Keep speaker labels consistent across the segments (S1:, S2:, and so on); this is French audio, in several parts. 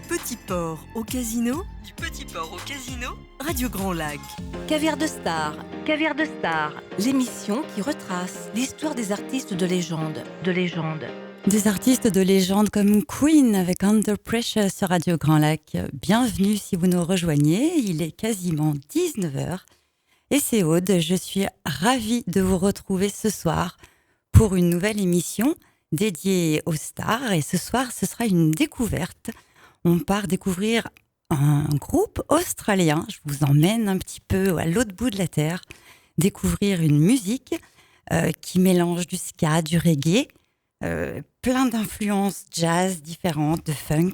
S1: Du petit port au casino, Radio Grand Lac.
S2: Caviar de Star, l'émission qui retrace l'histoire des artistes de légende.
S3: Des artistes de légende comme Queen avec Under Pressure sur Radio Grand Lac. Bienvenue si vous nous rejoignez, il est quasiment 19h. Et c'est Aude, je suis ravie de vous retrouver ce soir pour une nouvelle émission dédiée aux stars. Et ce soir, ce sera une découverte. On part découvrir un groupe australien. Je vous emmène un petit peu à l'autre bout de la terre, découvrir une musique qui mélange du ska, du reggae, plein d'influences jazz différentes, de funk.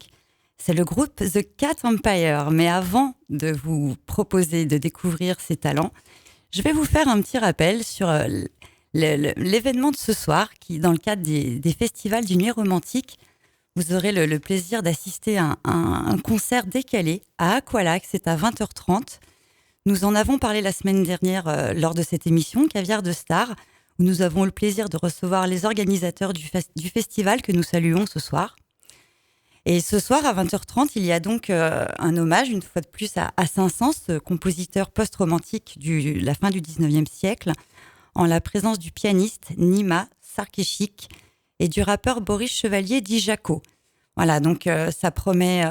S3: C'est le groupe The Cat Empire. Mais avant de vous proposer de découvrir ces talents, je vais vous faire un petit rappel sur l'événement de ce soir qui, dans le cadre des festivals du Nuit Romantique, vous aurez le plaisir d'assister à un concert décalé à Aqualac. C'est à 20h30. Nous en avons parlé la semaine dernière lors de cette émission Caviar de Star, où nous avons le plaisir de recevoir les organisateurs du festival que nous saluons ce soir. Et ce soir, à 20h30, il y a donc un hommage, une fois de plus, à Saint-Saëns, ce compositeur post-romantique de la fin du 19e siècle, en la présence du pianiste Nima Sarkisic et du rappeur Boris Chevalier dit Jaco. Voilà, donc ça promet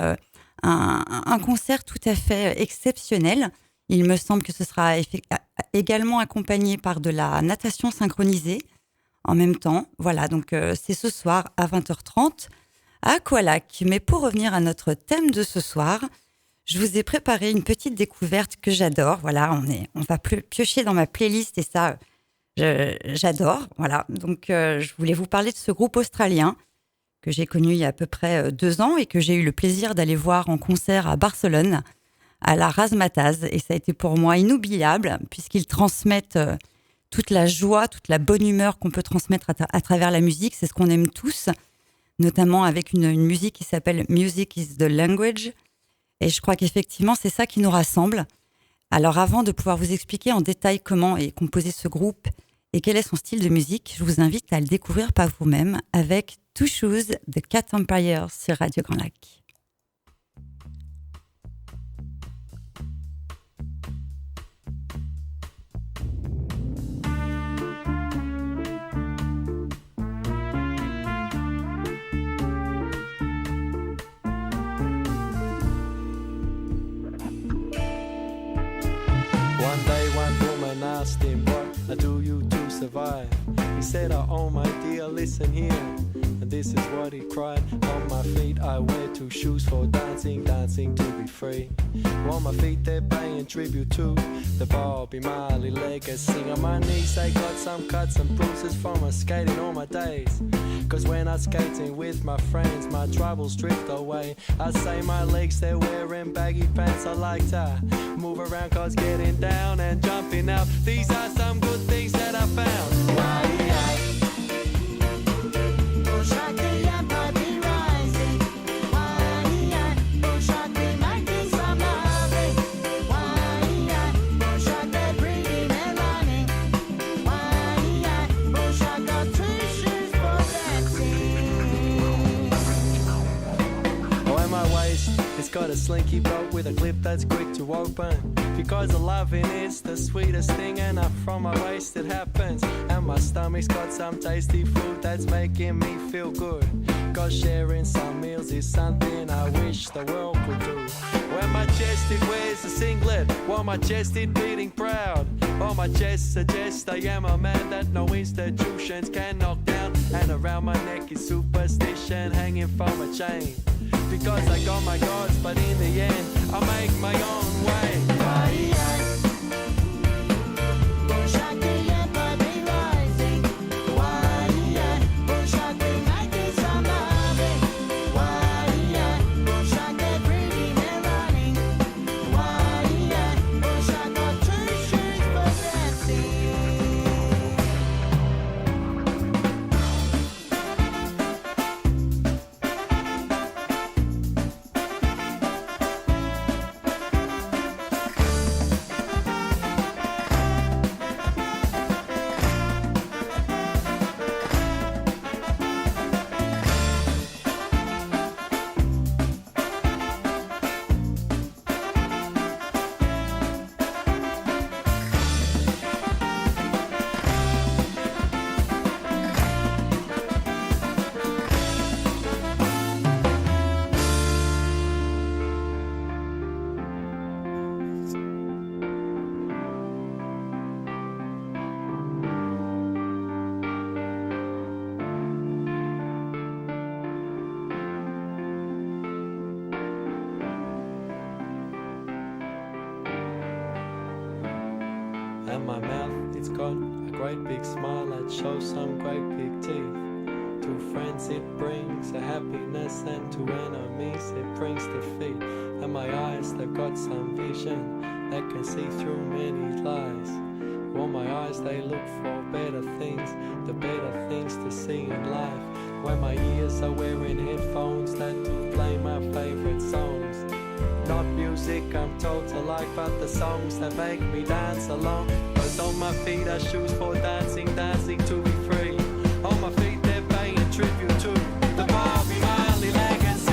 S3: un concert tout à fait exceptionnel. Il me semble que ce sera également accompagné par de la natation synchronisée en même temps. Voilà, donc c'est ce soir à 20h30 à Aqualac. Mais pour revenir à notre thème de ce soir, je vous ai préparé une petite découverte que j'adore. Voilà, on va piocher dans ma playlist et ça, j'adore. Voilà, donc je voulais vous parler de ce groupe australien que j'ai connu il y a à peu près 2 ans et que j'ai eu le plaisir d'aller voir en concert à Barcelone, à la Razzmatazz. Et ça a été pour moi inoubliable puisqu'ils transmettent toute la joie, toute la bonne humeur qu'on peut transmettre à travers la musique. C'est ce qu'on aime tous, notamment avec une musique qui s'appelle Music is the Language. Et je crois qu'effectivement, c'est ça qui nous rassemble. Alors avant de pouvoir vous expliquer en détail comment est composé ce groupe et quel est son style de musique, je vous invite à le découvrir par vous-même avec Two Shoes de Cat Empire sur Radio Grand Lac.
S4: One day one woman asked him, what do you to survive? He said, oh my dear, listen here. And this is what he cried. On my feet I wear 2 shoes for dancing, dancing to be free. On my feet they're paying tribute to the Bobby Marley legacy. On my knees they got some cuts and bruises from my skating all my days. Cause when I'm skating with my friends, my troubles drift away. I say my legs, they're wearing baggy pants. I like to move around cause getting down and jumping out, these are some good things that I found. Got a slinky belt with a clip that's quick to open. Because the loving is the sweetest thing, and up from my waist it happens. And my stomach's got some tasty food that's making me feel good. Cause sharing some meals is something I wish the world could do. When my chest it wears a singlet, while my chest it beating proud. On my chest suggests I am a man that no institutions can knock down. And around my neck is superstition hanging from a chain. Because I got my gods, but in the end I make my own way. it's got a great big smile that shows some great big teeth. To friends it brings a happiness, and to enemies it brings defeat. And my eyes, they've got some vision that can see through many lies. Well, my eyes, they look for better things, the better things to see in life. When my ears are wearing headphones that do play my favorite songs. Not music I'm told to like, but the songs that make me dance along. Cause on my feet are shoes for dancing, dancing to be free. On my feet they're paying tribute to the Bobby Marley legacy.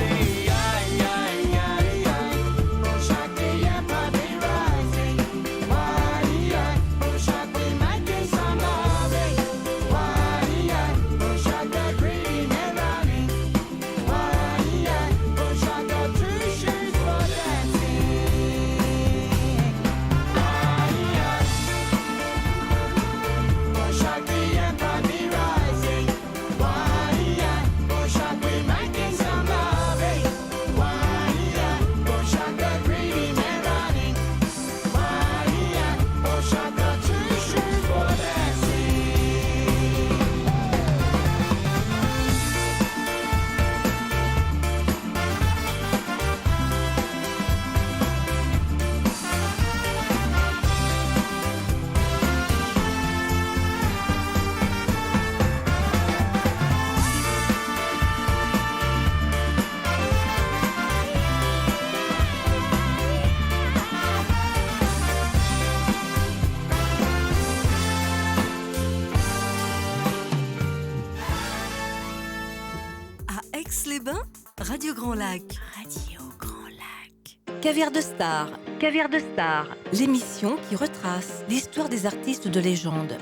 S1: Aix-les-Bains, Radio Grand Lac.
S2: Radio Grand Lac. Caviar de Star. Caviar de Star. L'émission qui retrace l'histoire des artistes de légende.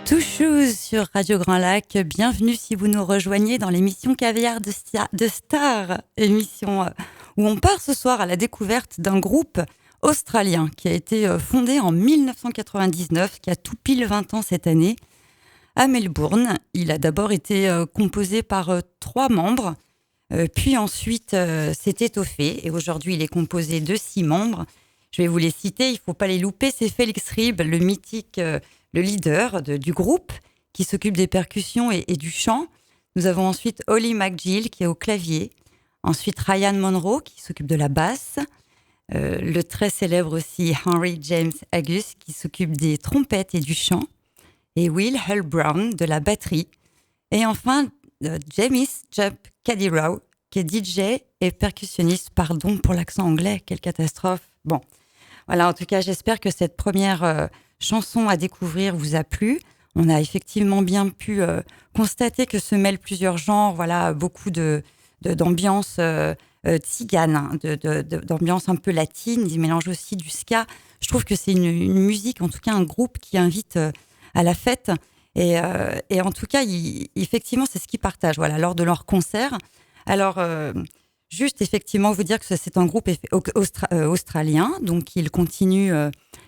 S3: Two Shoes sur Radio Grand Lac. Bienvenue si vous nous rejoignez dans l'émission Caviar de Star, émission où on part ce soir à la découverte d'un groupe australien qui a été fondé en 1999, qui a tout pile 20 ans cette année, à Melbourne. Il a d'abord été composé par 3 membres, puis ensuite s'est étoffé et aujourd'hui il est composé de 6 membres. Je vais vous les citer, il ne faut pas les louper. C'est Félix Rieb, le mythique, le leader du groupe, qui s'occupe des percussions et du chant. Nous avons ensuite Holly McGill qui est au clavier. Ensuite Ryan Monroe qui s'occupe de la basse. Le très célèbre aussi Henry James Agus qui s'occupe des trompettes et du chant. Et Will Hull Brown de la batterie. Et enfin, James Jupp Cadiraw, qui est DJ et percussionniste. Pardon pour l'accent anglais, quelle catastrophe. Bon, voilà, en tout cas, j'espère que cette première chanson à découvrir vous a plu. On a effectivement bien pu constater que se mêlent plusieurs genres, voilà, beaucoup d'ambiance tzigane, hein, d'ambiance un peu latine. Ils mélangent aussi du ska. Je trouve que c'est une musique, en tout cas un groupe qui invite à la fête. Et en tout cas, effectivement, c'est ce qu'ils partagent, voilà, lors de leurs concerts. Alors, juste effectivement vous dire que c'est un groupe australien, donc ils continuent,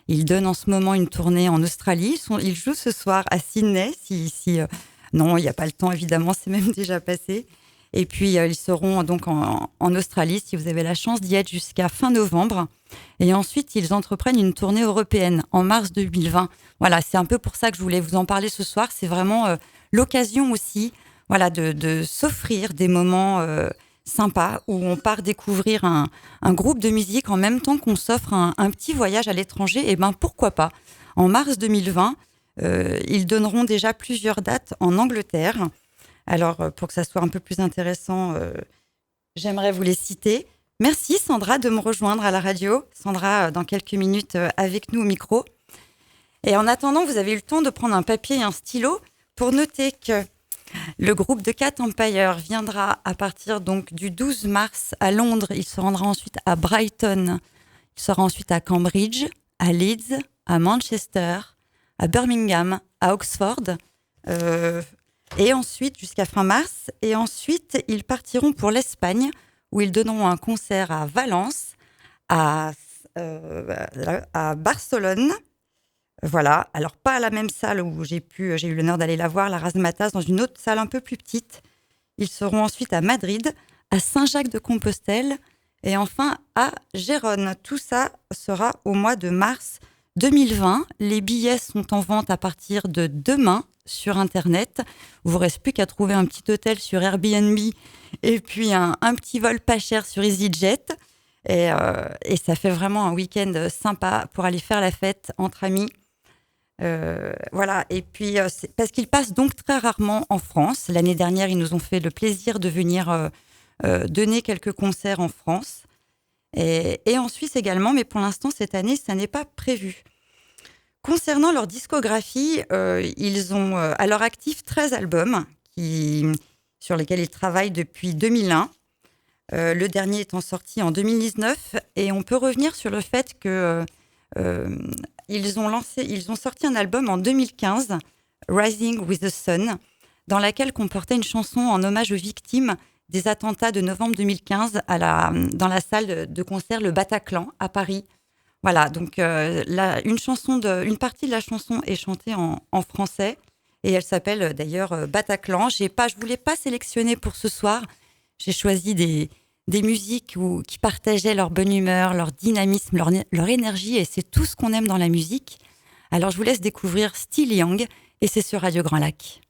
S3: ils donnent en ce moment une tournée en Australie. Ils jouent ce soir à Sydney, non, il n'y a pas le temps évidemment, c'est même déjà passé. Et puis ils seront donc en Australie, si vous avez la chance d'y être, jusqu'à fin novembre. Et ensuite, ils entreprennent une tournée européenne en mars 2020. Voilà, c'est un peu pour ça que je voulais vous en parler ce soir. C'est vraiment l'occasion aussi, voilà, de s'offrir des moments sympas où on part découvrir un groupe de musique en même temps qu'on s'offre un petit voyage à l'étranger. Et ben pourquoi pas. En mars 2020, ils donneront déjà plusieurs dates en Angleterre. Alors, pour que ça soit un peu plus intéressant, j'aimerais vous les citer. Merci Sandra de me rejoindre à la radio. Sandra, dans quelques minutes, avec nous au micro. Et en attendant, vous avez eu le temps de prendre un papier et un stylo pour noter que le groupe de Cat Empire viendra à partir donc du 12 mars à Londres. Il se rendra ensuite à Brighton. Il sera ensuite à Cambridge, à Leeds, à Manchester, à Birmingham, à Oxford. Et ensuite, jusqu'à fin mars. Et ensuite, ils partiront pour l'Espagne, où ils donneront un concert à Valence, à Barcelone. Voilà. Alors, pas à la même salle où j'ai eu l'honneur d'aller la voir, la Razmataz, dans une autre salle un peu plus petite. Ils seront ensuite à Madrid, à Saint-Jacques-de-Compostelle et enfin à Gérone. Tout ça sera au mois de mars 2020. Les billets sont en vente à partir de demain sur Internet. Il vous reste plus qu'à trouver un petit hôtel sur Airbnb et puis un petit vol pas cher sur EasyJet. Et ça fait vraiment un week-end sympa pour aller faire la fête entre amis. Voilà. Et puis, c'est parce qu'ils passent donc très rarement en France. L'année dernière, ils nous ont fait le plaisir de venir donner quelques concerts en France. Et en Suisse également, mais pour l'instant, cette année, ça n'est pas prévu. Concernant leur discographie, ils ont à leur actif 13 albums sur lesquels ils travaillent depuis 2001. Le dernier étant sorti en 2019. Et on peut revenir sur le fait que ils ont sorti un album en 2015, Rising with the Sun, dans laquelle comportait une chanson en hommage aux victimes des attentats de novembre 2015 dans la salle de concert Le Bataclan à Paris. Voilà, donc une partie de la chanson est chantée en français et elle s'appelle d'ailleurs Bataclan. Je voulais pas sélectionner pour ce soir. J'ai choisi des musiques qui partageaient leur bonne humeur, leur dynamisme, leur énergie, et c'est tout ce qu'on aime dans la musique. Alors je vous laisse découvrir Still Young, et c'est sur Radio Grand Lac.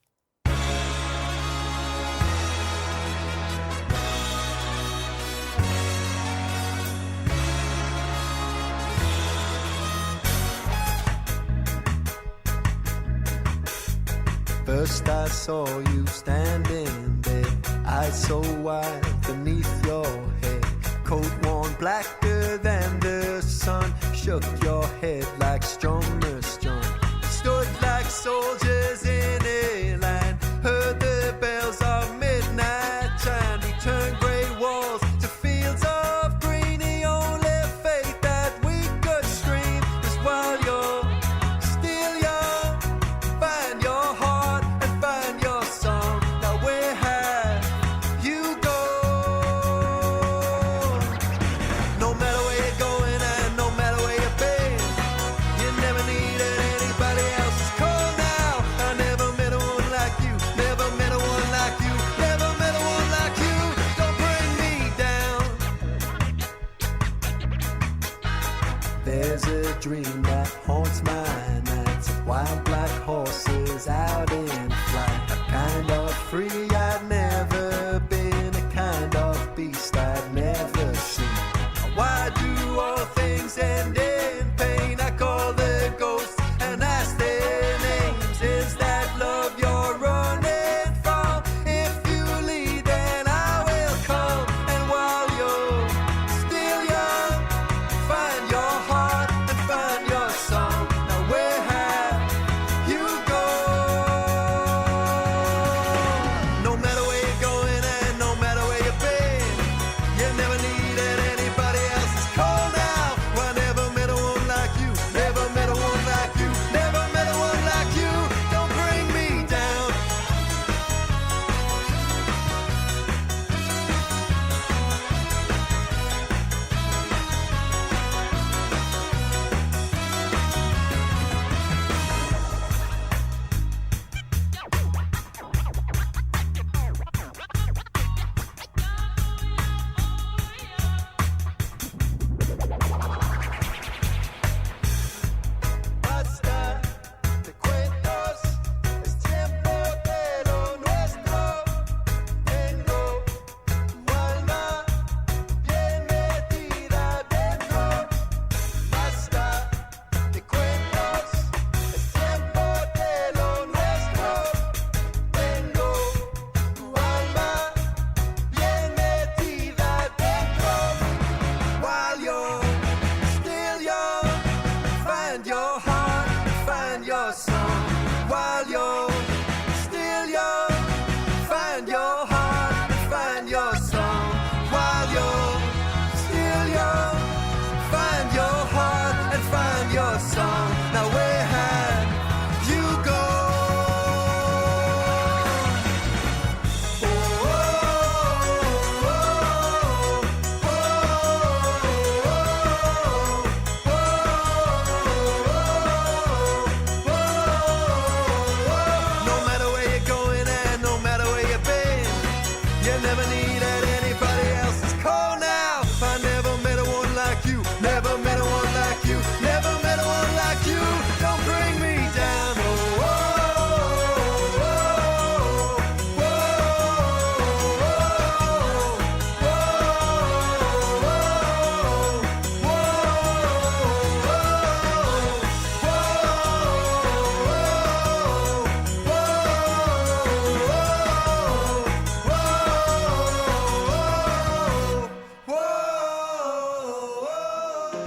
S4: First I saw you standing there, eyes so wide beneath your head, coat worn blacker than the sun, shook your head like strummer strung, stood like soldiers in a line, heard the bells of midnight chime, we turned grey walls to fields of green, the only faith that we could scream was while you're still young, find your heart and find your song. Now where have you gone? No matter where you're going and no matter where you've been, you never needed anybody else's call now. I never met a one like you, never met a one like you, never met a one like you. Don't bring me down. There's a dream that haunts my nights, wild black horses out in flight, a kind of free I'd never been, a kind of beast I'd never seen. Why do all things end in pain? I call the ghosts and ask their names. Is that love you're running from? If you lead, then I will come. And while you're still young, find your heart and find your song. Now where have you gone?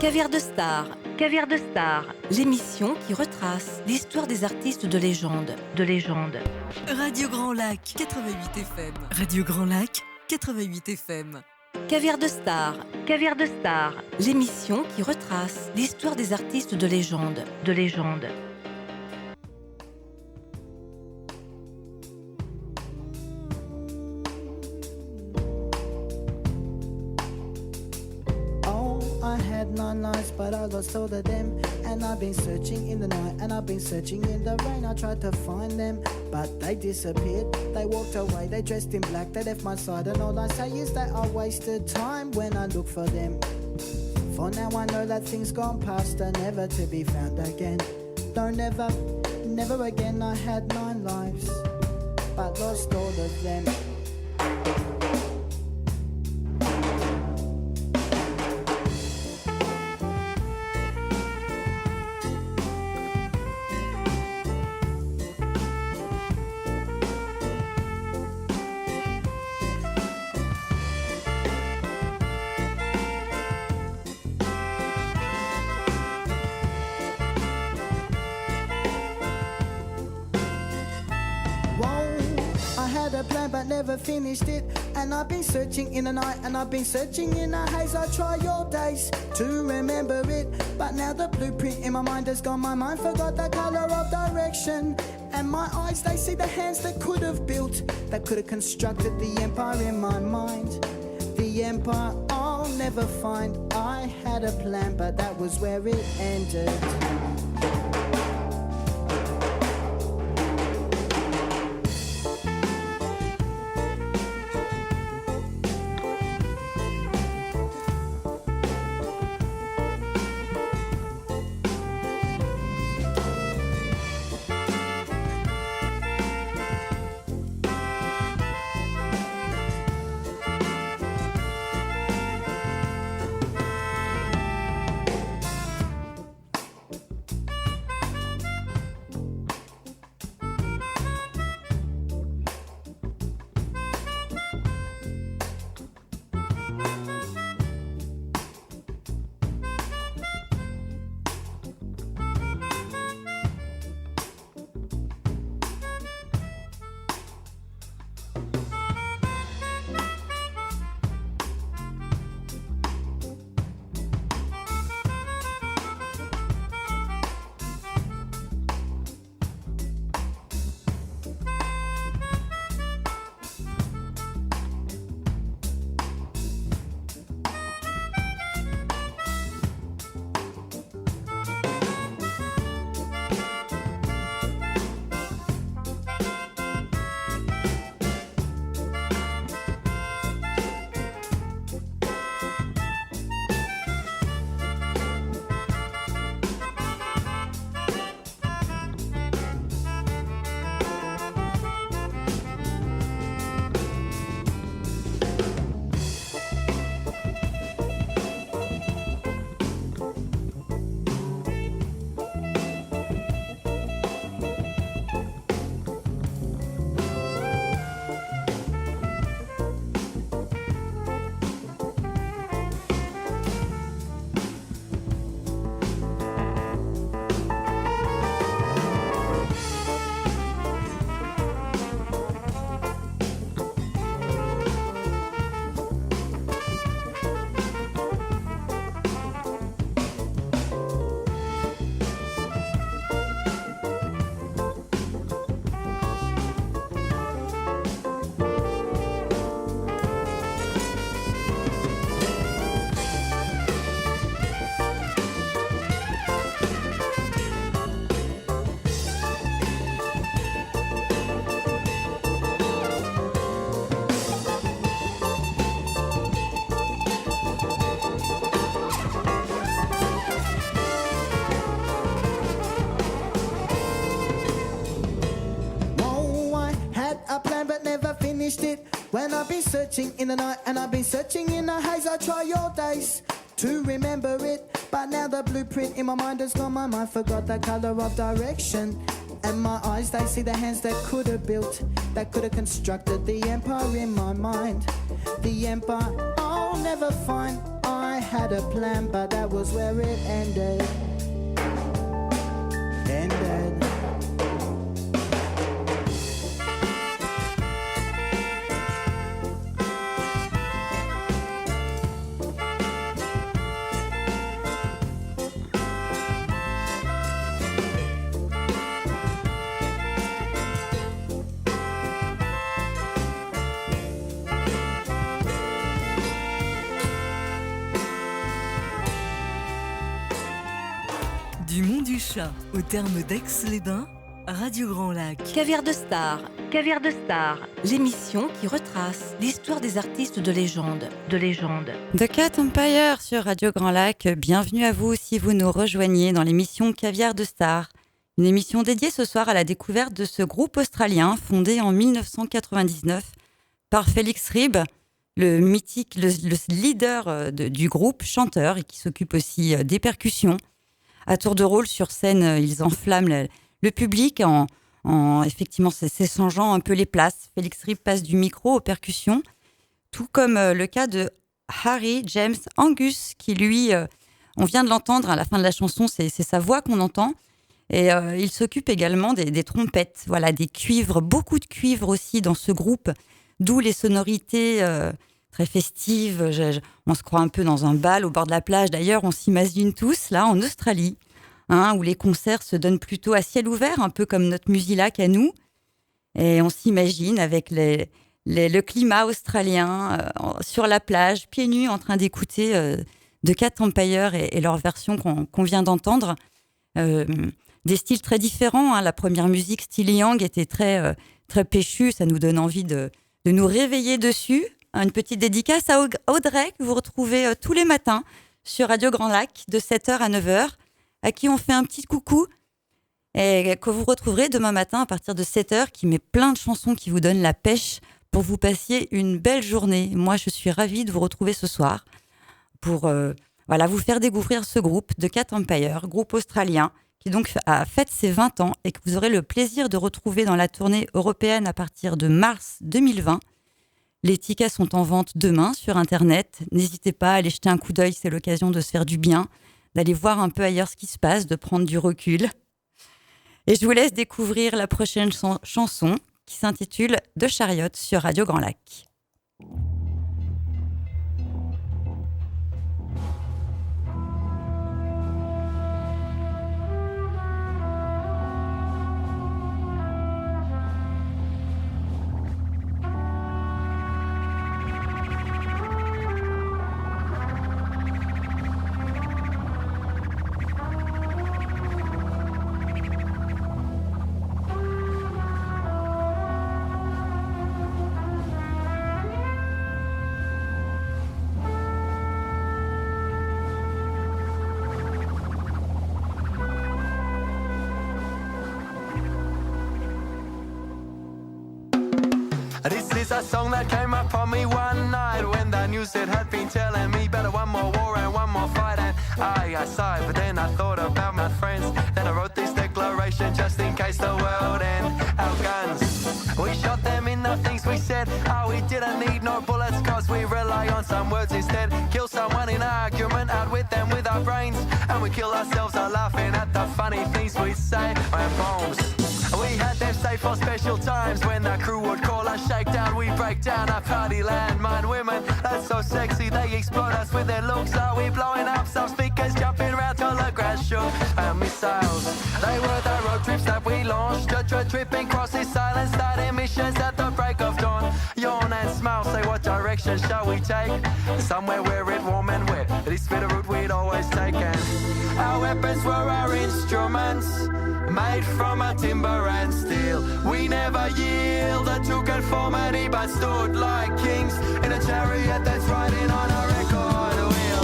S2: Caviar de Star, Caviar de Star, l'émission qui retrace l'histoire des artistes de légende,
S1: Radio Grand Lac 88 FM. Radio Grand Lac 88 FM.
S2: Caviar de Star, Caviar de Star, l'émission qui retrace l'histoire des artistes de légende,
S5: I had 9 lives, but I lost all of them. And I've been searching in the night, and I've been searching in the rain. I tried to find them, but they disappeared. They walked away, they dressed in black, they left my side. And all I say is that I wasted time when I look for them. For now I know that things gone past are never to be found again. No, never again. I had 9 lives, but lost all of them. But never finished it. And I've been searching in the night, and I've been searching in the haze. I try all days to remember it, but now the blueprint in my mind has gone. My mind forgot the color of direction, and my eyes, they see the hands that could have built, that could have constructed the empire in my mind. The empire I'll never find. I had a plan, but that was where it ended. It when I've been searching in the night, and I've been searching in the haze. I try all days to remember it, but now the blueprint in my mind has gone. My mind forgot the color of direction, and my eyes, they see the hands that could have built, that could have constructed the empire in my mind. The empire I'll never find. I had a plan, but that was where it ended. Ended.
S1: Du Mont du Chat au terme d'Aix-les-Bains, Radio Grand Lac.
S2: Caviar de Star, l'émission qui retrace l'histoire des artistes de légende.
S3: The Cat Empire sur Radio Grand Lac. Bienvenue à vous si vous nous rejoignez dans l'émission Caviar de Star. Une émission dédiée ce soir à la découverte de ce groupe australien fondé en 1999 par Felix Reeb, le mythique, le leader du groupe, chanteur et qui s'occupe aussi des percussions. À tour de rôle sur scène, ils enflamment le public en effectivement s'échangeant un peu les places. Felix Reeb passe du micro aux percussions, tout comme le cas de Harry James Angus, qui lui, on vient de l'entendre à la fin de la chanson, c'est sa voix qu'on entend. Et il s'occupe également des trompettes, voilà, des cuivres, beaucoup de cuivres aussi dans ce groupe, d'où les sonorités très festives. On se croit un peu dans un bal au bord de la plage. D'ailleurs, on s'imagine tous là en Australie, où les concerts se donnent plutôt à ciel ouvert, un peu comme notre Musilac à nous. Et on s'imagine avec le climat australien sur la plage, pieds nus, en train d'écouter The Cat Empire et leur version qu'on vient d'entendre. Des styles très différents. La première musique, style Yang, était très, très péchue. Ça nous donne envie de nous réveiller dessus. Une petite dédicace à Audrey, que vous retrouvez tous les matins sur Radio Grand Lac, de 7h à 9h, à qui on fait un petit coucou, et que vous retrouverez demain matin à partir de 7h, qui met plein de chansons qui vous donnent la pêche pour vous passiez une belle journée. Moi, je suis ravie de vous retrouver ce soir pour vous faire découvrir ce groupe, The Cat Empire, groupe australien, qui donc a fête ses 20 ans et que vous aurez le plaisir de retrouver dans la tournée européenne à partir de mars 2020. Les tickets sont en vente demain sur Internet. N'hésitez pas à aller jeter un coup d'œil, c'est l'occasion de se faire du bien, d'aller voir un peu ailleurs ce qui se passe, de prendre du recul. Et je vous laisse découvrir la prochaine chanson qui s'intitule The Chariot sur Radio Grand Lac.
S4: This is a song that came up on me one night when the news it had been telling me better one more war and one more fight. And I sighed, but then I thought about my friends. Then I wrote this declaration just in case the world end. Our guns, we shot them in the things we said. Oh, we didn't need no bullets cause we rely on some words instead. Kill someone in argument, out with them with our brains. And we kill ourselves are laughing at the funny things we say. When bombs, we had them safe for special times. When the crew would call us shakedown, we break down our party landmine. Women, that's so sexy, they explode us with their looks. Are we blowing up some speakers, jumping around till the grass shook? Our missiles, they were the road trips that we launched. Tripping crosses, silence, starting missions at the break of dawn. Yawn and smile, say what direction shall we take? Somewhere where it's warm and wet, this bit of route we'd always taken. Our weapons were our instruments, made from a timber and steel. We never yielded to conformity, but stood like kings in a chariot that's riding on a record wheel.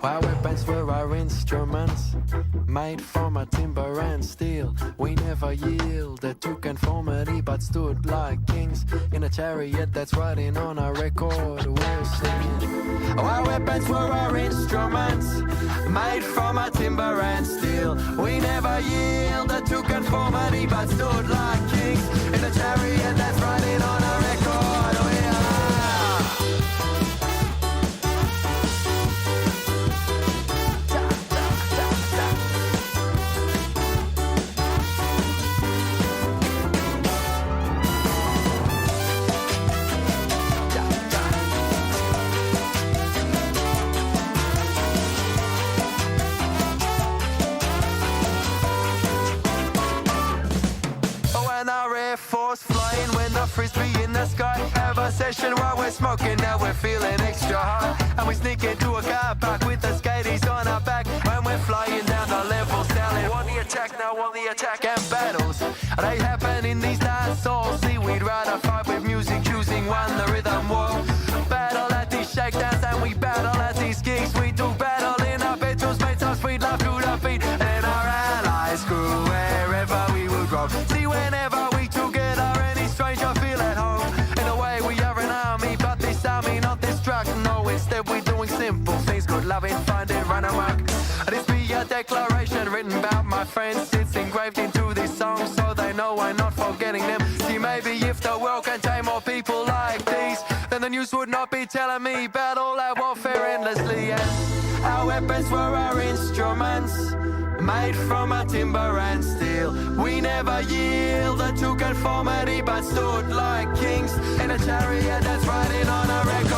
S4: Our weapons were our instruments, made from a timber and steel. We never yielded to conformity, but stood like kings in a chariot that's riding on a record we're singing. Our weapons were our instruments, made from a timber and steel. We never yielded to conformity, but stood like kings in a chariot that's riding on a record. We flying when the frisbee in the sky. Have a session while we're smoking, now we're feeling extra high. And we sneak into a car park with the skaties on our back. When we're flying down the level, selling on the attack, now on the attack. And battles, they happen in these nights. Souls, see, we'd rather fight with music, choosing one, the rhythm war. Battle at these shakedowns and we battle at these gigs. We do battle in our bedrooms, mates our sweet love to the beat. And our allies grew wherever we would roam. See, whenever we together, any stranger feel at home. In a way we are an army, but this army not this drug. No, instead we're doing simple things, good loving, find it, run amok. This be a declaration written about my friends. It's engraved into this song so they know I'm not forgetting them. See, maybe if the world contained more people like these, then the news would not be telling me about all our warfare endlessly. And our weapons were our instruments, made from a timber and steel. We never yielded to conformity, but stood like kings in a chariot that's riding on a record.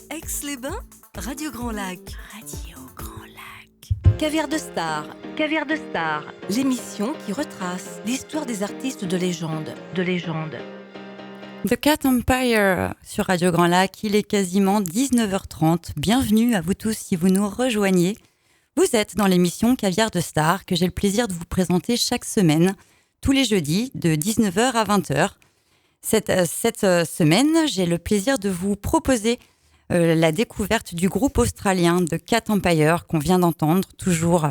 S1: Aix-les-Bains, Radio Grand Lac.
S2: Radio Grand Lac. Caviar de Star. Caviar de Star. L'émission qui retrace l'histoire des artistes de légende.
S3: The Cat Empire sur Radio Grand Lac, il est quasiment 19h30. Bienvenue à vous tous si vous nous rejoignez. Vous êtes dans l'émission Caviar de Star que j'ai le plaisir de vous présenter chaque semaine, tous les jeudis de 19h à 20h. Cette semaine, j'ai le plaisir de vous proposer la découverte du groupe australien The Cat Empire qu'on vient d'entendre, toujours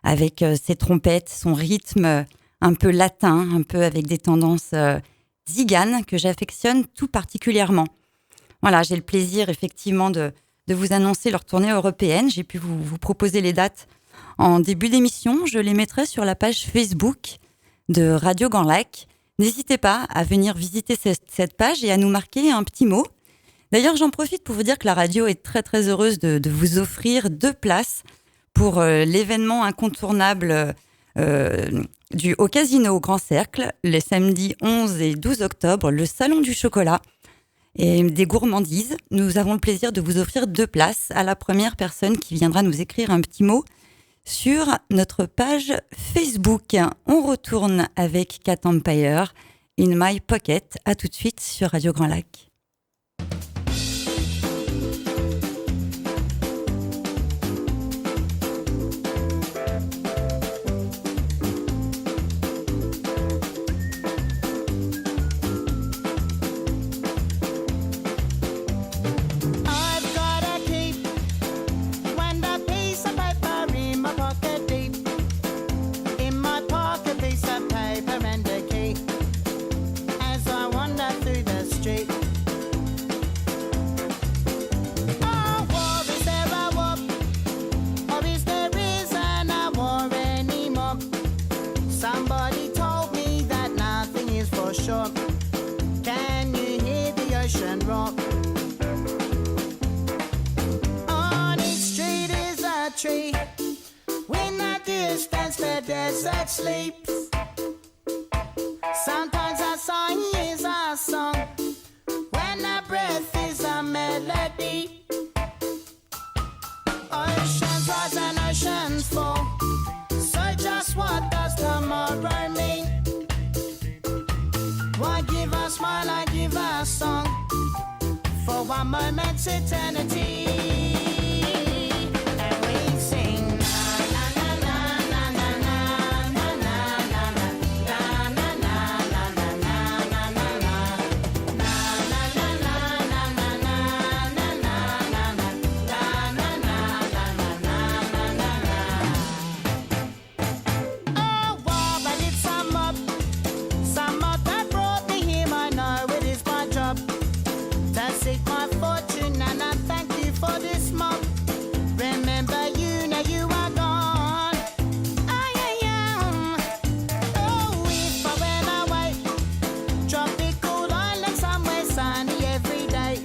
S3: avec ses trompettes, son rythme un peu latin, un peu avec des tendances ziganes que j'affectionne tout particulièrement. Voilà, j'ai le plaisir effectivement de vous annoncer leur tournée européenne. J'ai pu vous proposer les dates en début d'émission. Je les mettrai sur la page Facebook de Radio Grand Lac. N'hésitez pas à venir visiter cette page et à nous marquer un petit mot. D'ailleurs, j'en profite pour vous dire que la radio est très très heureuse de vous offrir 2 places pour l'événement incontournable au Casino au Grand Cercle, les samedis 11 et 12 octobre, le Salon du Chocolat et des gourmandises. Nous avons le plaisir de vous offrir 2 places à la première personne qui viendra nous écrire un petit mot sur notre page Facebook. On retourne avec Cat Empire, In My Pocket. À tout de suite sur Radio Grand Lac.
S5: Paper and a cake as I wander through the street. desert sleeps. Sometimes our song is our song, when our breath is a melody. Oceans rise and oceans fall, so just what does tomorrow mean? Why give a smile, I give a song, for one moment's eternity. And we sing na na na na na na na na na na na na na na na na na seek my fortune and I thank you for this month. Remember you, now you are gone. I am. Oh, if I went away, tropical island somewhere sunny every day.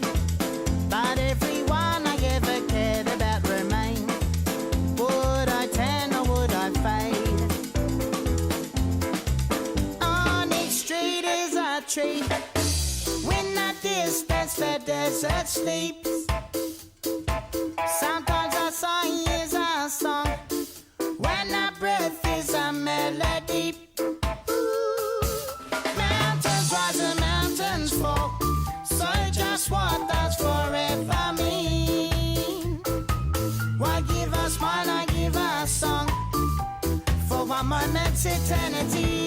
S5: But everyone I ever cared about remain. Would I turn or would I fade? On each street is a tree. When the distance the desert sleeps. Sometimes our song is our song, when our breath is a melody. Ooh. Mountains rise and mountains fall, so just what does forever mean? Why give a smile, I give a song, for one moment's eternity.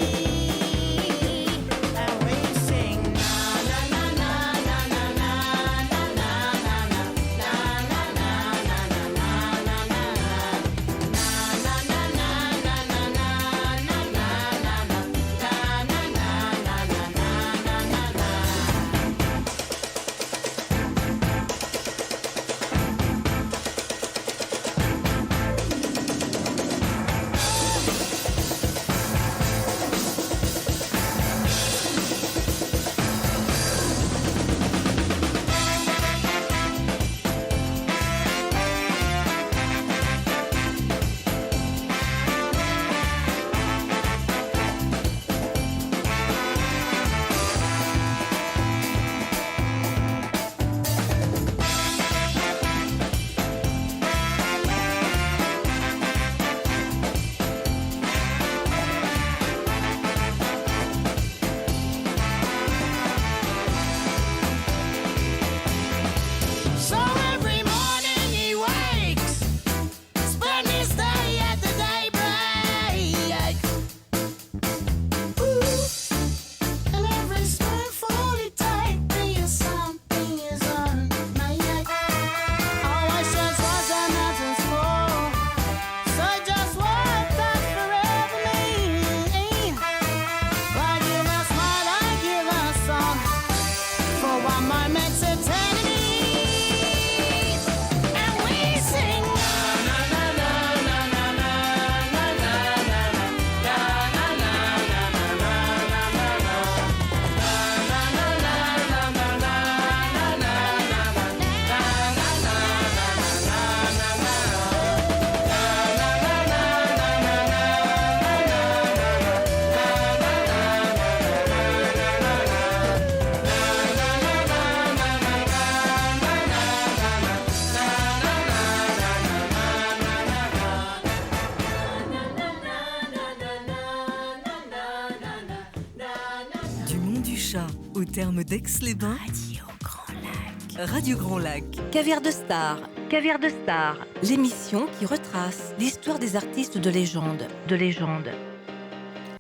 S1: Au terme d'Aix-les-Bains, Radio Grand Lac. Radio Grand Lac.
S2: Caviar de Star. Caviar de Star. L'émission qui retrace l'histoire des artistes de légende.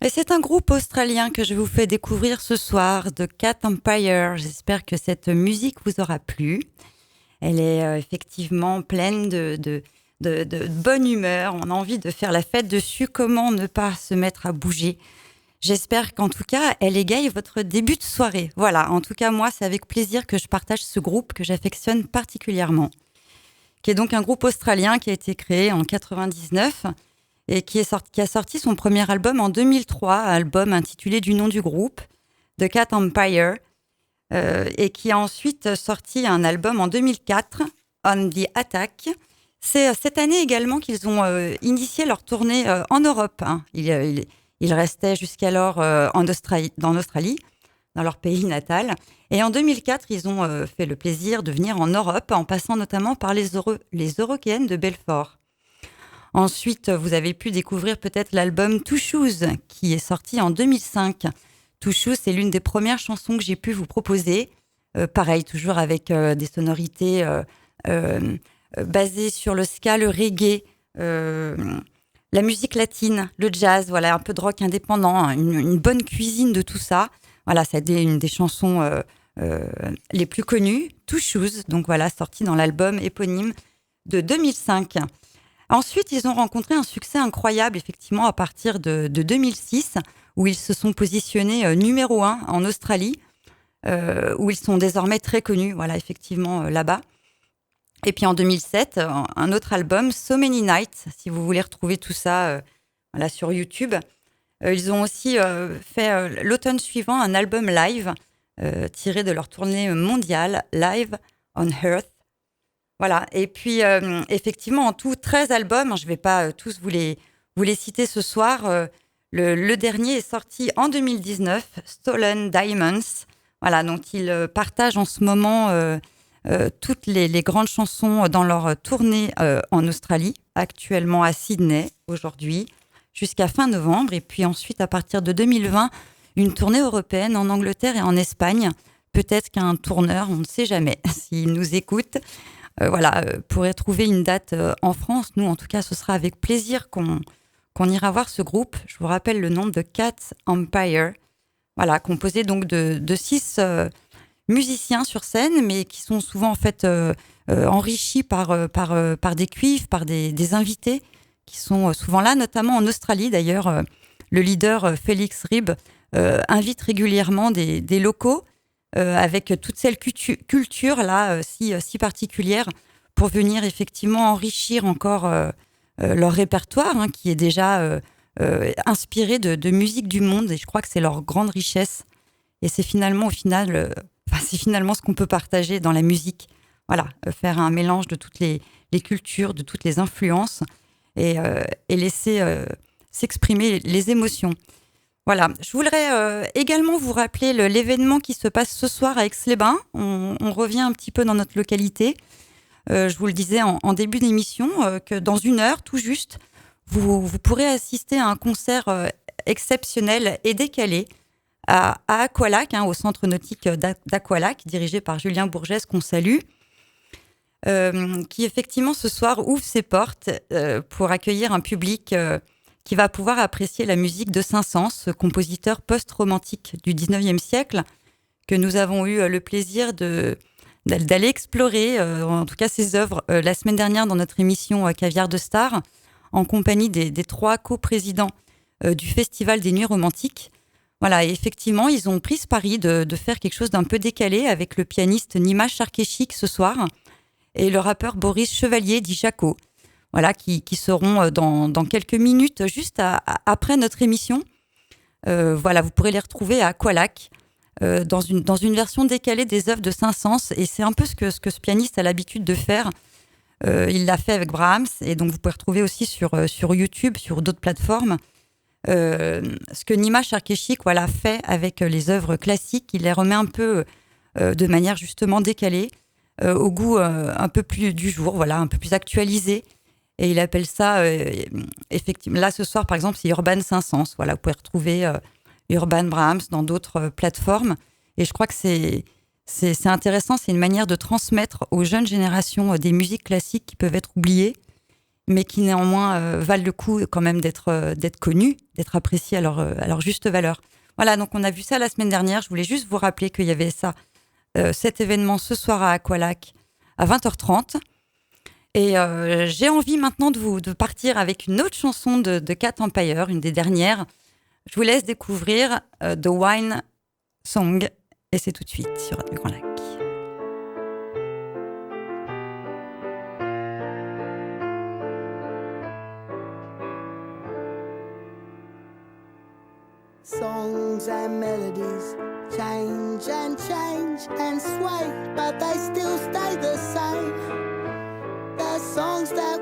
S3: Et c'est un groupe australien que je vous fais découvrir ce soir, The Cat Empire. J'espère que cette musique vous aura plu. Elle est effectivement pleine de bonne humeur. On a envie de faire la fête dessus. Comment ne pas se mettre à bouger ? J'espère qu'en tout cas, elle égaye votre début de soirée. Voilà, en tout cas, moi, c'est avec plaisir que je partage ce groupe que j'affectionne particulièrement, qui est donc un groupe australien qui a été créé en 1999 et qui a sorti son premier album en 2003, album intitulé du nom du groupe, The Cat Empire, et qui a ensuite sorti un album en 2004, On the Attack, C'est cette année également qu'ils ont initié leur tournée en Europe. Hein. Ils restaient jusqu'alors dans l'Australie, dans leur pays natal. Et en 2004, ils ont fait le plaisir de venir en Europe, en passant notamment par les Eurockéennes de Belfort. Ensuite, vous avez pu découvrir peut-être l'album Two Shoes, qui est sorti en 2005. Two Shoes, c'est l'une des premières chansons que j'ai pu vous proposer. Pareil, toujours avec des sonorités basées sur le ska, le reggae, la musique latine, le jazz, voilà, un peu de rock indépendant, hein, une bonne cuisine de tout ça. Voilà, c'est une des chansons les plus connues, Two Shoes, donc voilà, sorti dans l'album éponyme de 2005. Ensuite, ils ont rencontré un succès incroyable, effectivement, à partir de 2006, où ils se sont positionnés numéro 1 en Australie, où ils sont désormais très connus, voilà, effectivement, là-bas. Et puis en 2007, un autre album, So Many Nights, si vous voulez retrouver tout ça voilà, sur YouTube. Ils ont aussi fait l'automne suivant un album live tiré de leur tournée mondiale, Live on Earth. Voilà, et puis effectivement, en tout, 13 albums, je ne vais pas tous vous les citer ce soir. Le dernier est sorti en 2019, Stolen Diamonds. Voilà, donc ils partagent en ce moment toutes les grandes chansons dans leur tournée en Australie, actuellement à Sydney, aujourd'hui, jusqu'à fin novembre. Et puis ensuite, à partir de 2020, une tournée européenne en Angleterre et en Espagne. Peut-être qu'un tourneur, on ne sait jamais, s'il nous écoute, pourrait trouver une date en France. Nous, en tout cas, ce sera avec plaisir qu'on ira voir ce groupe. Je vous rappelle le nom de Cat Empire. Voilà, composé donc de 6 musiciens sur scène, mais qui sont souvent en fait enrichis par des cuivres, par des invités qui sont souvent là, notamment en Australie. D'ailleurs, le leader Félix Rib invite régulièrement des locaux avec toute cette culture là si particulière pour venir effectivement enrichir encore leur répertoire hein, qui est déjà inspiré de musique du monde, et je crois que c'est leur grande richesse, et c'est finalement c'est finalement ce qu'on peut partager dans la musique, voilà, faire un mélange de toutes les cultures, de toutes les influences et laisser s'exprimer les émotions. Voilà, je voudrais également vous rappeler l'événement qui se passe ce soir à Aix-les-Bains. On revient un petit peu dans notre localité. Je vous le disais en début d'émission, que dans 1 heure, tout juste, vous pourrez assister à un concert exceptionnel et décalé à Aqualac, hein, au centre nautique d'Aqualac, dirigé par Julien Bourgès, qu'on salue, qui effectivement ce soir ouvre ses portes pour accueillir un public qui va pouvoir apprécier la musique de Saint-Saëns, ce compositeur post-romantique du 19e siècle, que nous avons eu le plaisir d'aller explorer, en tout cas ses œuvres, la semaine dernière dans notre émission Caviar de Star, en compagnie des 3 coprésidents du Festival des Nuits Romantiques. Voilà, et effectivement, ils ont pris ce pari de faire quelque chose d'un peu décalé avec le pianiste Nima Sharkeshik ce soir et le rappeur Boris Chevalier dit Jaco. Voilà, qui seront dans quelques minutes, juste après notre émission. Voilà, vous pourrez les retrouver à Aqualac, dans une version décalée des œuvres de Saint-Saëns, et c'est un peu ce que ce pianiste a l'habitude de faire. Il l'a fait avec Brahms, et donc vous pouvez retrouver aussi sur YouTube, sur d'autres plateformes, ce que Nima Sharkeshik fait avec les œuvres classiques. Il les remet un peu de manière justement décalée, au goût un peu plus du jour, voilà, un peu plus actualisé. Et il appelle ça, effectivement, là ce soir par exemple, c'est Urban Saint-Saëns. Voilà, vous pouvez retrouver Urban Brahms dans d'autres plateformes. Et je crois que c'est intéressant, c'est une manière de transmettre aux jeunes générations des musiques classiques qui peuvent être oubliées, mais qui néanmoins valent le coup quand même d'être connues, d'être appréciées à leur juste valeur. Voilà, donc on a vu ça la semaine dernière. Je voulais juste vous rappeler qu'il y avait cet événement ce soir à Aqualac à 20h30. Et j'ai envie maintenant de partir avec une autre chanson de Cat Empire, une des dernières. Je vous laisse découvrir The Wine Song, et c'est tout de suite sur Radio Grand Lac.
S5: Songs and melodies change and sway, but they still stay the same. The songs that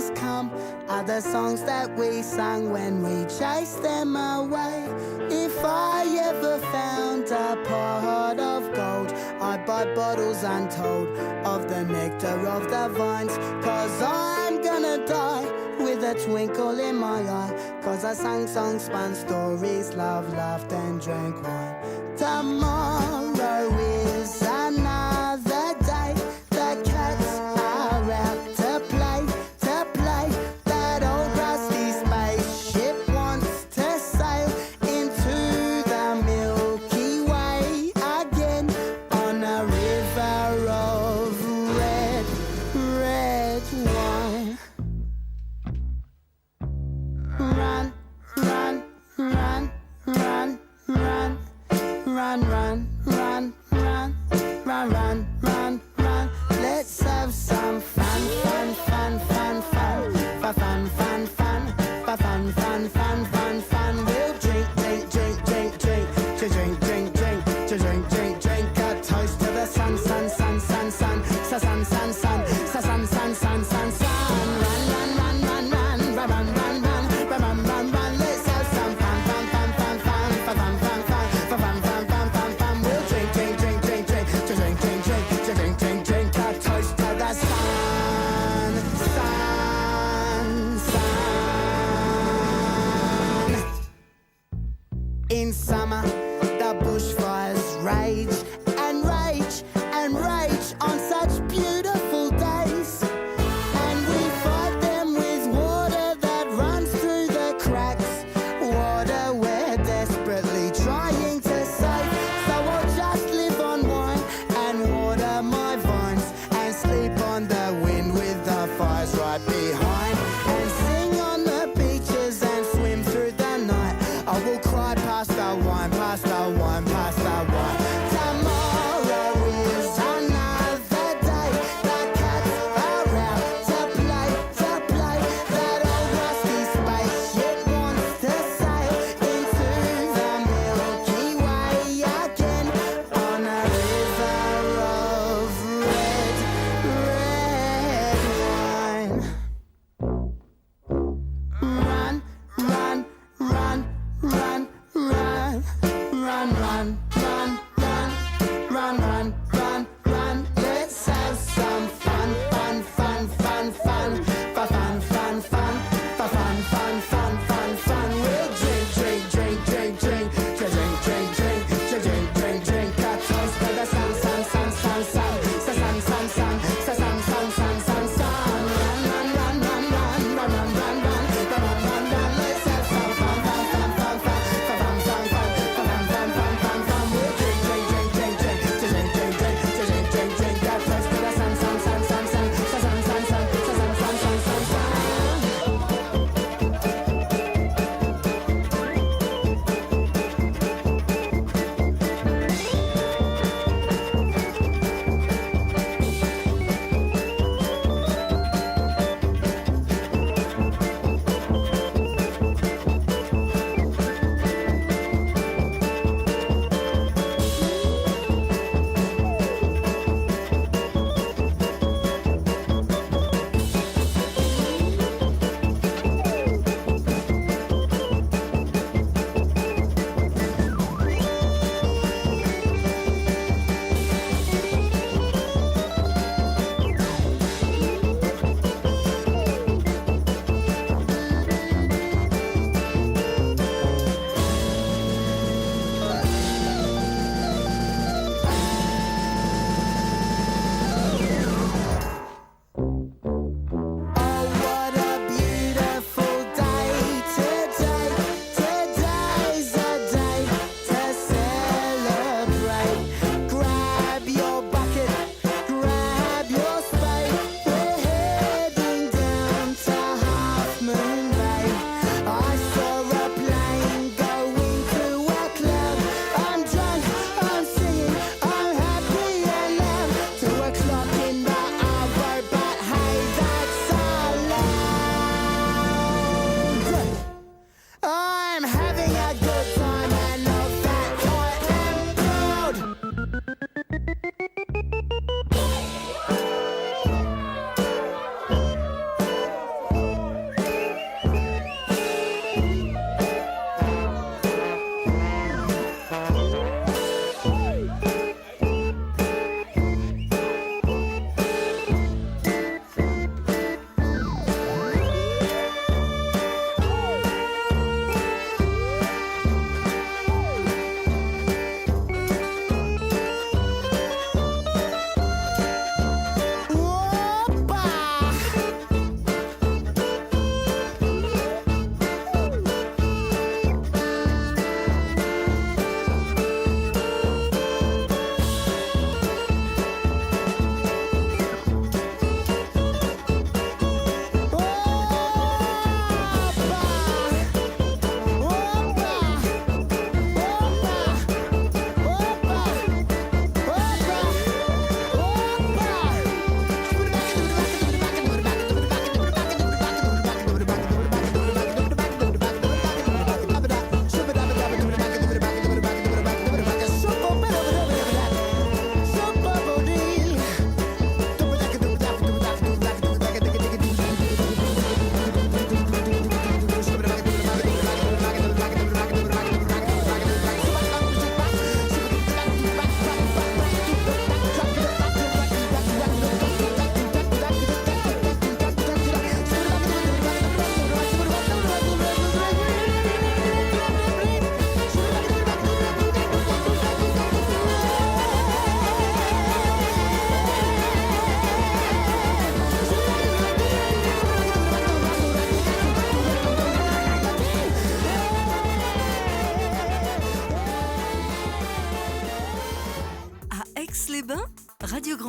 S5: just come are the songs that we sang when we chased them away. If I ever found a pot of gold, I'd buy bottles untold of the nectar of the vines. Cause I'm gonna die with a twinkle in my eye. Cause I sang songs, spun stories, loved, laughed and drank wine. Tomorrow is another day. The cats are out to play, to play. That old rusty spaceship wants to sail into the Milky Way again on a river of red, red wine. Run, run, run, run, run. Run, run, run, run, run, run, run, run. Let's have some fun, fun, fun, fun, fun, fun, fun, fun, fun, fun, fun, fun, fun, fun. We'll drink, drink, drink, drink, drink, to drink, drink, drink, to drink, drink, drink. A toast to the sun, sun, sun, sun, sun, sun, sun, sun, sun, sun, sun, sun, sun, sun. Run, run, run, run, run, run, run, run, run, run, run, run. Let's have some fun, fun, fun, fun, fun, fun, fun, fun, fun, fun, fun. In summer, the bushfires rage and rage and rage on such beautiful days. And we fight them with water that runs through the cracks. Water we're desperately trying to save. So I'll just live on wine and water my vines and sleep on the wind with the fires right behind. And sing on the beaches and swim through the night. I will cry past the wine, past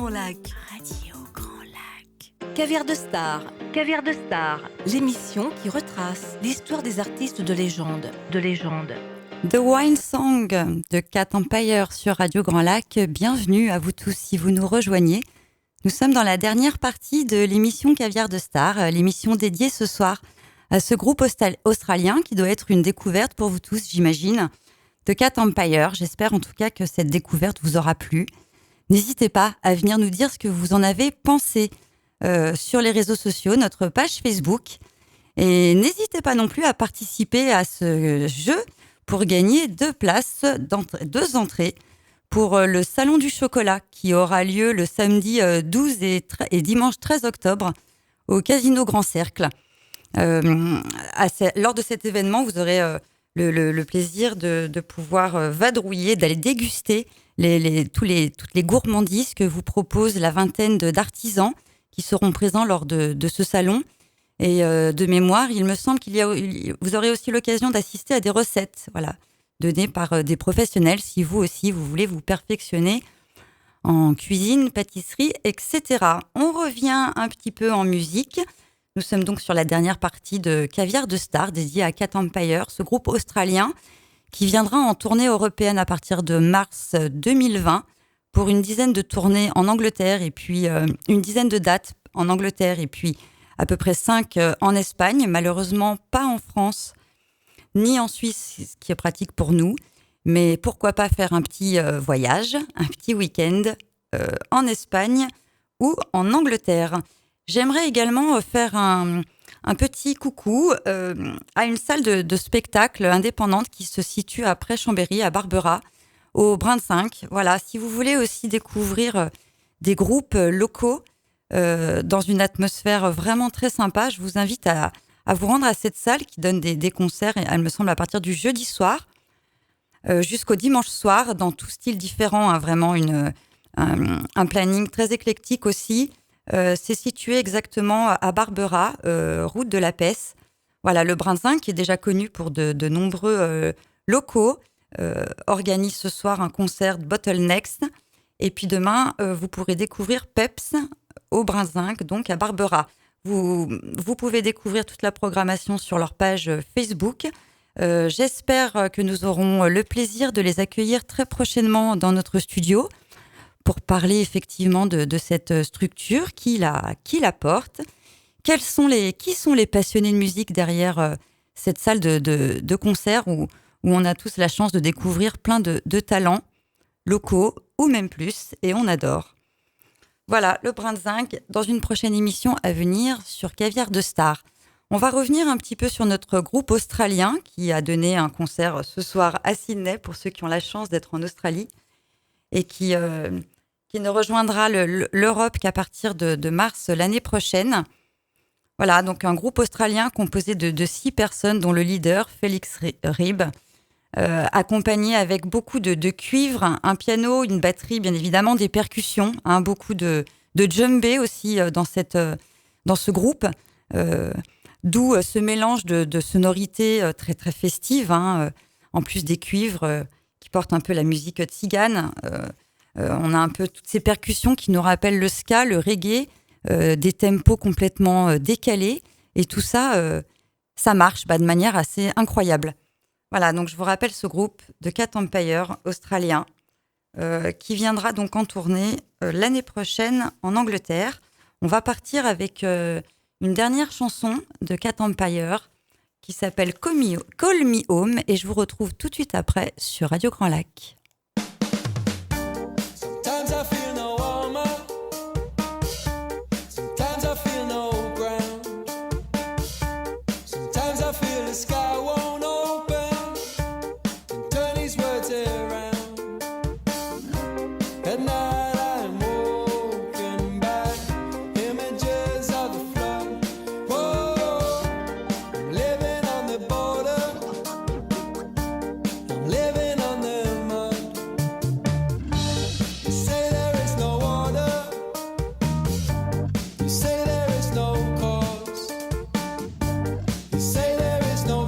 S1: Grand Lac.
S2: Radio Grand Lac. Caviar de Star. Caviar de Star. L'émission qui retrace l'histoire des artistes de légende.
S3: The Wine Song de Cat Empire sur Radio Grand Lac. Bienvenue à vous tous si vous nous rejoignez. Nous sommes dans la dernière partie de l'émission Caviar de Star, l'émission dédiée ce soir à ce groupe australien qui doit être une découverte pour vous tous, j'imagine, de Cat Empire. J'espère en tout cas que cette découverte vous aura plu. N'hésitez pas à venir nous dire ce que vous en avez pensé sur les réseaux sociaux, notre page Facebook. Et n'hésitez pas non plus à participer à ce jeu pour gagner 2 entrées pour le Salon du Chocolat qui aura lieu le samedi 12 et dimanche 13 octobre au Casino Grand Cercle. Lors de cet événement, vous aurez le plaisir de pouvoir vadrouiller, d'aller déguster toutes les gourmandises que vous propose la vingtaine d'artisans qui seront présents lors de ce salon. Et de mémoire, il me semble vous aurez aussi l'occasion d'assister à des recettes, données par des professionnels si vous aussi vous voulez vous perfectionner en cuisine, pâtisserie, etc. On revient un petit peu en musique. Nous sommes donc sur la dernière partie de Caviar de Star dédiée à Cat Empire, ce groupe australien qui viendra en tournée européenne à partir de mars 2020 pour une dizaine de tournées en Angleterre et puis une dizaine de dates en Angleterre et puis à peu près 5 en Espagne, malheureusement pas en France ni en Suisse, ce qui est pratique pour nous. Mais pourquoi pas faire un petit voyage, un petit week-end en Espagne ou en Angleterre. J'aimerais également faire un petit coucou à une salle de spectacle indépendante qui se situe après Chambéry, à Barbera, au Brin de 5. Voilà, si vous voulez aussi découvrir des groupes locaux dans une atmosphère vraiment très sympa, je vous invite à vous rendre à cette salle qui donne des concerts, elle me semble, à partir du jeudi soir jusqu'au dimanche soir, dans tout style différent, vraiment un planning très éclectique aussi. C'est situé exactement à Barbera, route de la Pesse. Voilà, le Brin de 5, qui est déjà connu pour de nombreux locaux, organise ce soir un concert Bottlenecks. Et puis demain, vous pourrez découvrir Peps au Brin de 5, donc à Barbera. Vous pouvez découvrir toute la programmation sur leur page Facebook. J'espère que nous aurons le plaisir de les accueillir très prochainement dans notre studio pour parler effectivement de cette structure, qui la porte, qui sont les passionnés de musique derrière cette salle de concert où on a tous la chance de découvrir plein de talents locaux ou même plus, et on adore. Voilà, le Brin de 5, dans une prochaine émission à venir sur Caviar de Star. On va revenir un petit peu sur notre groupe australien qui a donné un concert ce soir à Sydney, pour ceux qui ont la chance d'être en Australie, et qui ne rejoindra l'Europe qu'à partir de mars l'année prochaine. Voilà, donc un groupe australien composé de 6 personnes, dont le leader, Félix Ribb, accompagné avec beaucoup de cuivre, un piano, une batterie, bien évidemment, des percussions, beaucoup de djembé aussi dans ce groupe, d'où ce mélange de sonorités très, très festives, en plus des cuivres qui portent un peu la musique tzigane. On a un peu toutes ces percussions qui nous rappellent le ska, le reggae, des tempos complètement décalés. Et tout ça, ça marche de manière assez incroyable. Voilà, donc je vous rappelle ce groupe de Cat Empire australien qui viendra donc en tournée l'année prochaine en Angleterre. On va partir avec une dernière chanson de Cat Empire qui s'appelle Call Me Home, et je vous retrouve tout de suite après sur Radio Grand Lac.
S6: Say there is no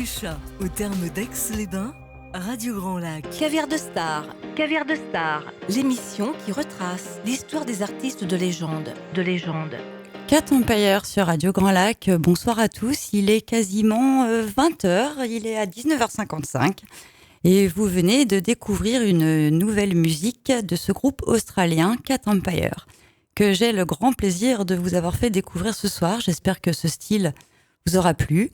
S1: Lucha, au terme d'Aix-les-Bains, Radio Grand Lac.
S2: Caviar de Star, l'émission qui retrace l'histoire des artistes de légende.
S3: Cat Empire sur Radio Grand Lac. Bonsoir à tous. Il est quasiment 20h. Il est à 19h55. Et vous venez de découvrir une nouvelle musique de ce groupe australien, Cat Empire, que j'ai le grand plaisir de vous avoir fait découvrir ce soir. J'espère que ce style vous aura plu.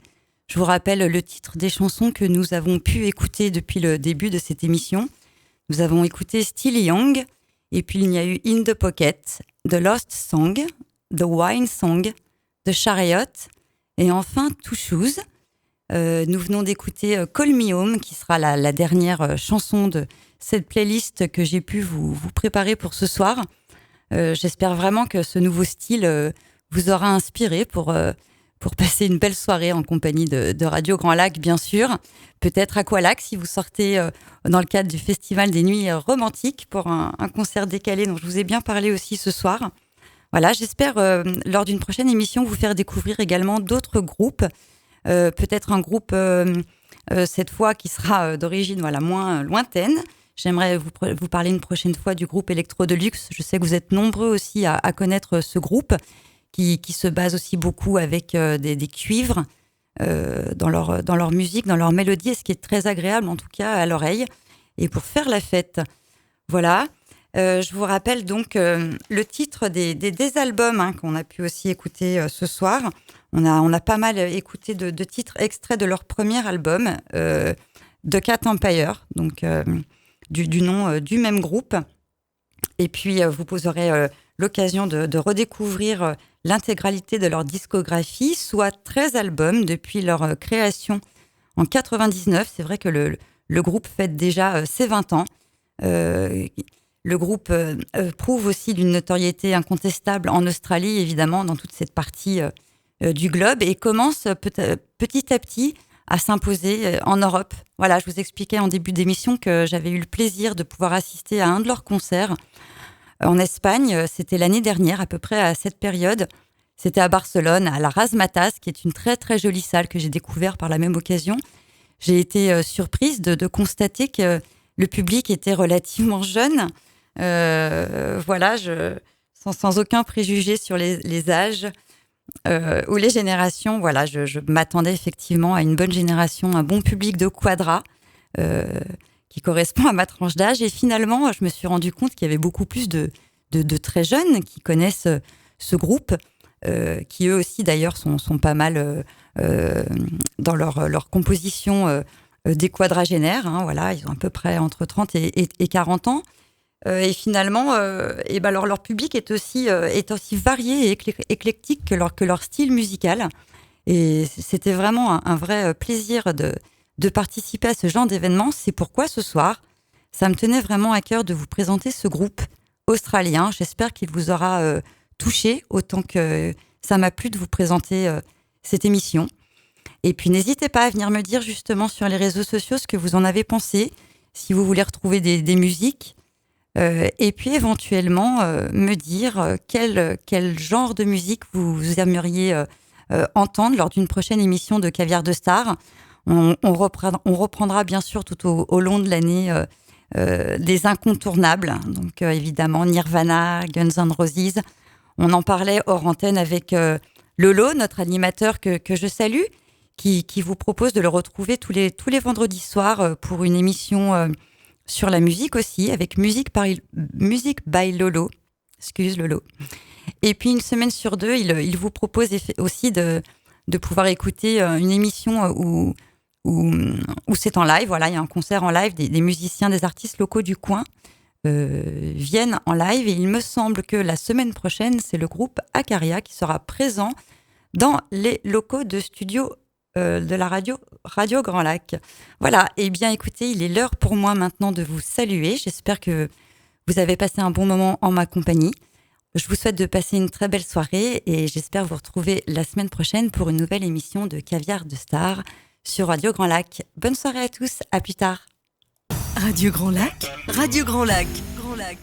S3: Je vous rappelle le titre des chansons que nous avons pu écouter depuis le début de cette émission. Nous avons écouté Still Young, et puis il y a eu In the Pocket, The Lost Song, The Wine Song, The Chariot, et enfin Two Shoes. Nous venons d'écouter Call Me Home, qui sera la dernière chanson de cette playlist que j'ai pu vous préparer pour ce soir. J'espère vraiment que ce nouveau style vous aura inspiré pour passer une belle soirée en compagnie de Radio Grand Lac, bien sûr. Peut-être Aqualac si vous sortez dans le cadre du Festival des Nuits Romantiques pour un concert décalé dont je vous ai bien parlé aussi ce soir. Voilà, j'espère lors d'une prochaine émission vous faire découvrir également d'autres groupes. Peut-être un groupe cette fois qui sera d'origine moins lointaine. J'aimerais vous parler une prochaine fois du groupe Electro Deluxe. Je sais que vous êtes nombreux aussi à connaître ce groupe qui se base aussi beaucoup avec des cuivres dans leur musique, dans leur mélodie, et ce qui est très agréable en tout cas à l'oreille et pour faire la fête. Voilà. Je vous rappelle donc le titre des albums qu'on a pu aussi écouter ce soir. On a pas mal écouté de titres extraits de leur premier album, de Cat Empire, donc du nom du même groupe. Et puis vous aurez l'occasion de redécouvrir l'intégralité de leur discographie, soit 13 albums depuis leur création en 99. C'est vrai que le groupe fête déjà ses 20 ans. Le groupe prouve aussi d'une notoriété incontestable en Australie, évidemment, dans toute cette partie du globe, et commence petit à petit à s'imposer en Europe. Voilà, je vous expliquais en début d'émission que j'avais eu le plaisir de pouvoir assister à un de leurs concerts en Espagne. C'était l'année dernière, à peu près à cette période. C'était à Barcelone, à la Razmataz, qui est une très très jolie salle que j'ai découvert par la même occasion. J'ai été surprise de constater que le public était relativement jeune. Voilà, sans aucun préjugé sur les âges ou les générations. Voilà, je m'attendais effectivement à une bonne génération, un bon public de quadra qui correspond à ma tranche d'âge. Et finalement, je me suis rendu compte qu'il y avait beaucoup plus de très jeunes qui connaissent ce groupe, qui eux aussi d'ailleurs sont pas mal dans leur composition des quadragénaires. Voilà, ils ont à peu près entre 30 et 40 ans. Et finalement, leur public est aussi varié et éclectique que leur style musical. Et c'était vraiment un vrai plaisir de participer à ce genre d'événement. C'est pourquoi ce soir, ça me tenait vraiment à cœur de vous présenter ce groupe australien. J'espère qu'il vous aura touché autant que ça m'a plu de vous présenter cette émission. Et puis n'hésitez pas à venir me dire justement sur les réseaux sociaux ce que vous en avez pensé, si vous voulez retrouver des musiques. Et puis éventuellement me dire quel genre de musique vous aimeriez entendre lors d'une prochaine émission de Caviar de Star. On reprendra bien sûr tout au long de l'année des incontournables. Donc évidemment Nirvana, Guns N' Roses. On en parlait hors antenne avec Lolo, notre animateur que je salue, qui vous propose de le retrouver tous les vendredis soirs pour une émission sur la musique aussi, avec Music by Lolo. Excuse Lolo. Et puis une semaine sur deux, il vous propose aussi de pouvoir écouter une émission où c'est en live. Voilà, il y a un concert en live, des musiciens, des artistes locaux du coin viennent en live. Et il me semble que la semaine prochaine, c'est le groupe Acaria qui sera présent dans les locaux de studio de la Radio Grand Lac. Voilà, et bien écoutez, il est l'heure pour moi maintenant de vous saluer. J'espère que vous avez passé un bon moment en ma compagnie. Je vous souhaite de passer une très belle soirée et j'espère vous retrouver la semaine prochaine pour une nouvelle émission de Caviar de Star sur Radio Grand Lac. Bonne soirée à tous, à plus tard.
S1: Radio Grand Lac, Radio Grand Lac, Grand Lac.